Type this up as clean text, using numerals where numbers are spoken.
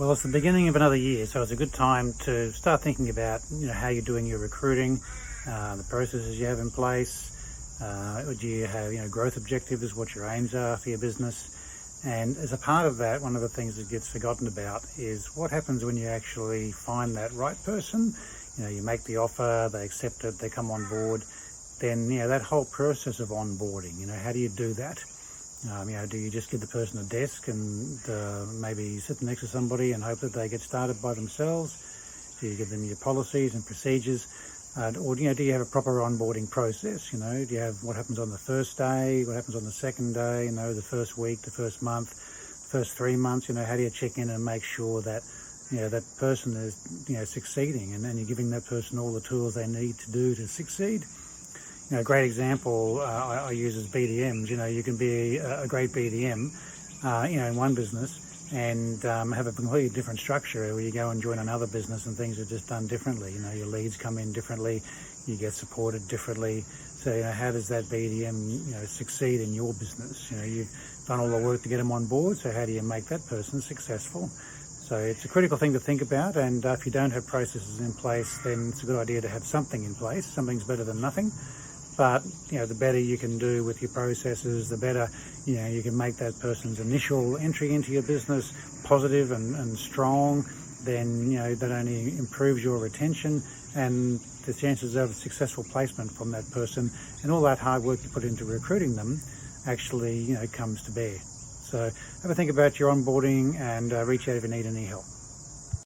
Well, it's the beginning of another year, so it's a good time to start thinking about how you're doing your recruiting, the processes you have in place. Do you have growth objectives, what your aims are for your business? And as a part of that, one of the things that gets forgotten about is what happens when you actually find that right person. You make the offer, they accept it, they come on board. Then that whole process of onboarding. How do you do that? Do you just give the person a desk and maybe sit next to somebody and hope that they get started by themselves? Do you give them your policies and procedures? Or do you have a proper onboarding process? Do you have what happens on the first day, what happens on the second day, the first week, the first month, first 3 months? How do you check in and make sure that that person is succeeding, and then you're giving that person all the tools they need to do to succeed? A great example I use is BDMs. You can be a great BDM, in one business and have a completely different structure where you go and join another business and things are just done differently. Your leads come in differently, you get supported differently. So, how does that BDM, succeed in your business? You've done all the work to get them on board, so how do you make that person successful? So it's a critical thing to think about, and if you don't have processes in place, then it's a good idea to have something in place. Something's better than nothing. But, the better you can do with your processes, the better, you can make that person's initial entry into your business positive and strong. Then, that only improves your retention and the chances of successful placement from that person, and all that hard work you put into recruiting them actually, comes to bear. So have a think about your onboarding and reach out if you need any help.